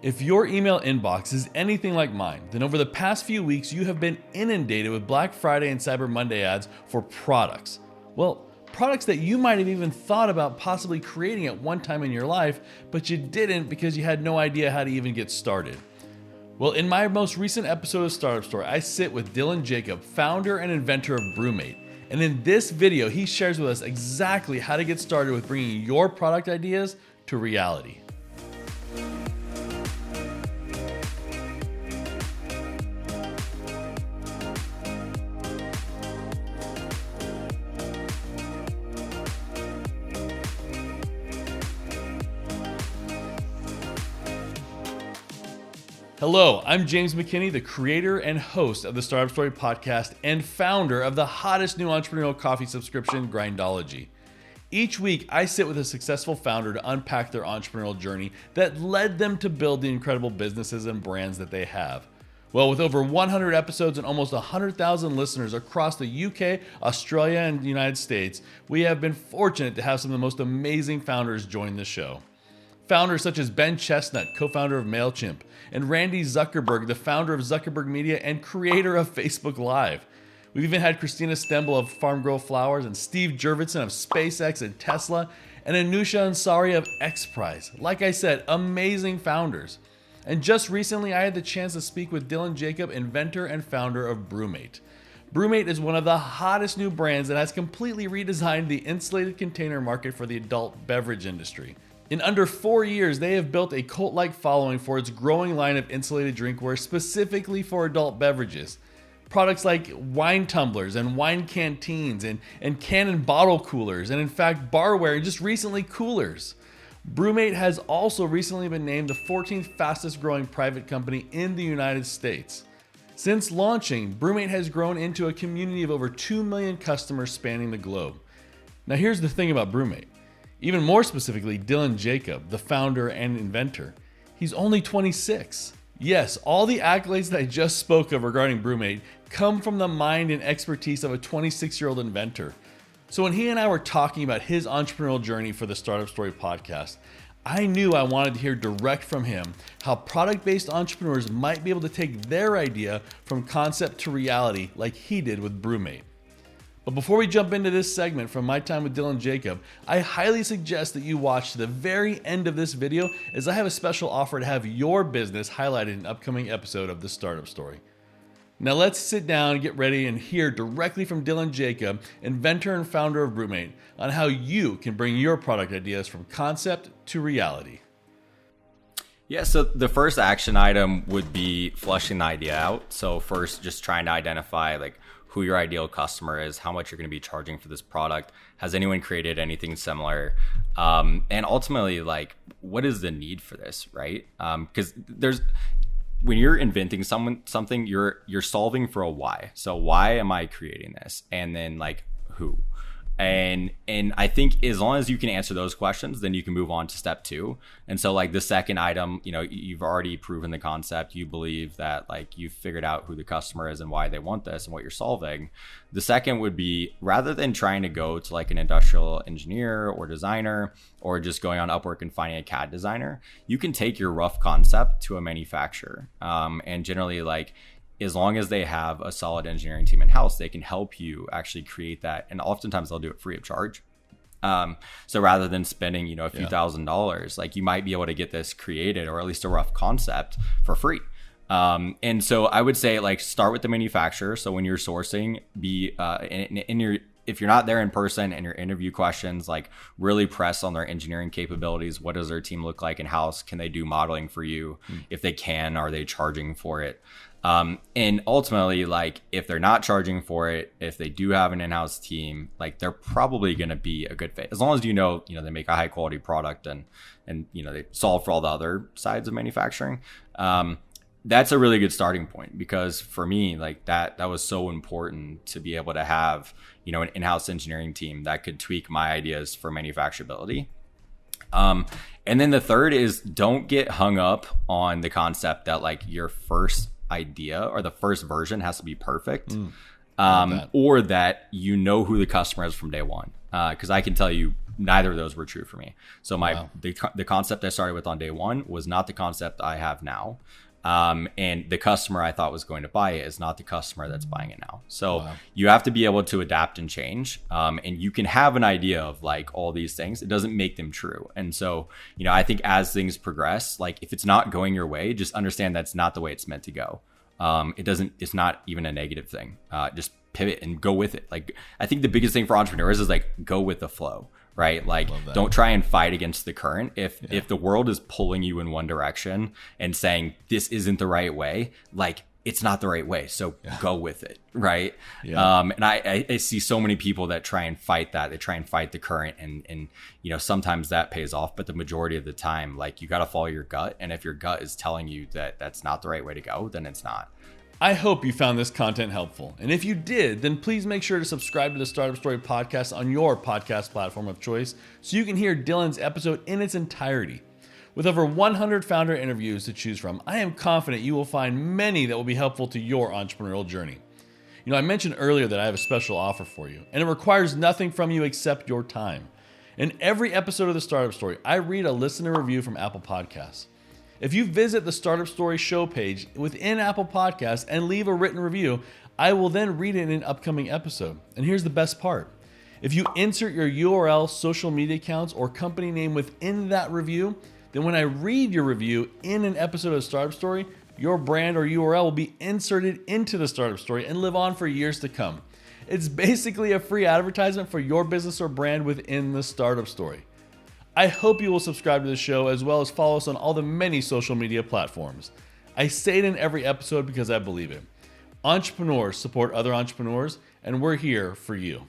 If your email inbox is anything like mine, then over the past few weeks you have been inundated with Black Friday and Cyber Monday ads for products. Well, products that you might have even thought about possibly creating at one time in your life, but you didn't because you had no idea how to even get started. Well, in my most recent episode of Startup Story, I sit with Dylan Jacob, founder and inventor of BrüMate. And in this video, he shares with us exactly how to get started with bringing your product ideas to reality. Hello, I'm James McKinney, the creator and host of the Startup Story podcast and founder of the hottest new entrepreneurial coffee subscription, Grindology. Each week, I sit with a successful founder to unpack their entrepreneurial journey that led them to build the incredible businesses and brands that they have. Well, with over 100 episodes and almost 100,000 listeners across the UK, Australia, and the United States, we have been fortunate to have some of the most amazing founders join the show. Founders such as Ben Chestnut, co-founder of MailChimp, and Randy Zuckerberg, the founder of Zuckerberg Media and creator of Facebook Live. We've even had Christina Stembel of Farm Girl Flowers and Steve Jurvetson of SpaceX and Tesla, and Anusha Ansari of XPRIZE. Like I said, amazing founders. And just recently, I had the chance to speak with Dylan Jacob, inventor and founder of BrüMate. BrüMate is one of the hottest new brands that has completely redesigned the insulated container market for the adult beverage industry. In under 4 years, they have built a cult-like following for its growing line of insulated drinkware specifically for adult beverages. Products like wine tumblers and wine canteens and can and bottle coolers, and in fact barware and just recently coolers. BrüMate has also recently been named the 14th fastest growing private company in the United States. Since launching, BrüMate has grown into a community of over 2 million customers spanning the globe. Now here's the thing about BrüMate. Even more specifically, Dylan Jacob, the founder and inventor. He's only 26. Yes, all the accolades that I just spoke of regarding BrüMate come from the mind and expertise of a 26-year-old inventor. So when he and I were talking about his entrepreneurial journey for the Startup Story podcast, I knew I wanted to hear direct from him how product-based entrepreneurs might be able to take their idea from concept to reality like he did with BrüMate. But before we jump into this segment from my time with Dylan Jacob, I highly suggest that you watch to the very end of this video as I have a special offer to have your business highlighted in an upcoming episode of the Startup Story. Now let's sit down and get ready and hear directly from Dylan Jacob, inventor and founder of BrüMate, on how you can bring your product ideas from concept to reality. Yeah, so the first action item would be fleshing the idea out. So first, just trying to identify who your ideal customer is, how much you're going to be charging for this product. Has anyone created anything similar? And ultimately, what is the need for this, right? Because when you're inventing something, you're solving for a why. So why am I creating this? And then who? And I think as long as you can answer those questions, then you can move on to step 2. And so the second item, you've already proven the concept. You believe that you've figured out who the customer is and why they want this and what you're solving. The second would be, rather than trying to go to an industrial engineer or designer or just going on Upwork and finding a CAD designer, you can take your rough concept to a manufacturer. And generally as long as they have a solid engineering team in-house, they can help you actually create that. And oftentimes they'll do it free of charge. So rather than spending, a few $1,000s, you might be able to get this created, or at least a rough concept, for free. And so I would say start with the manufacturer. So when you're sourcing, if you're not there in person and your interview questions, really press on their engineering capabilities. What does their team look like in-house? Can they do modeling for you? If they can, are they charging for it? And ultimately, if they're not charging for it, if they do have an in-house team, they're probably going to be a good fit, as long as they make a high quality product and they solve for all the other sides of manufacturing. That's a really good starting point, because for me, that was so important to be able to have, an in-house engineering team that could tweak my ideas for manufacturability. And then the third is, don't get hung up on the concept that your first idea or the first version has to be perfect, or that who the customer is from day one. Because I can tell you neither of those were true for me. So the concept I started with on day one was not the concept I have now. And the customer I thought was going to buy it is not the customer that's buying it now. So you have to be able to adapt and change. And you can have an idea of like all these things. It doesn't make them true. And so, I think as things progress, like if it's not going your way, just understand that's not the way it's meant to go. It's not even a negative thing. Just pivot and go with it. Like, I think the biggest thing for entrepreneurs is like, go with the flow. Right? Like, don't try and fight against the current. If the world is pulling you in one direction and saying this isn't the right way, like it's not the right way. So go with it. Right. Yeah. And I see so many people that try and fight that. They try and fight the current and sometimes that pays off, but the majority of the time, like you got to follow your gut. And if your gut is telling you that that's not the right way to go, then it's not. I hope you found this content helpful. And if you did, then please make sure to subscribe to the Startup Story podcast on your podcast platform of choice so you can hear Dylan's episode in its entirety. With over 100 founder interviews to choose from, I am confident you will find many that will be helpful to your entrepreneurial journey. I mentioned earlier that I have a special offer for you, and it requires nothing from you except your time. In every episode of the Startup Story, I read a listener review from Apple Podcasts. If you visit the Startup Story show page within Apple Podcasts and leave a written review, I will then read it in an upcoming episode. And here's the best part. If you insert your URL, social media accounts, or company name within that review, then when I read your review in an episode of Startup Story, your brand or URL will be inserted into the Startup Story and live on for years to come. It's basically a free advertisement for your business or brand within the Startup Story. I hope you will subscribe to the show as well as follow us on all the many social media platforms. I say it in every episode because I believe it. Entrepreneurs support other entrepreneurs, and we're here for you.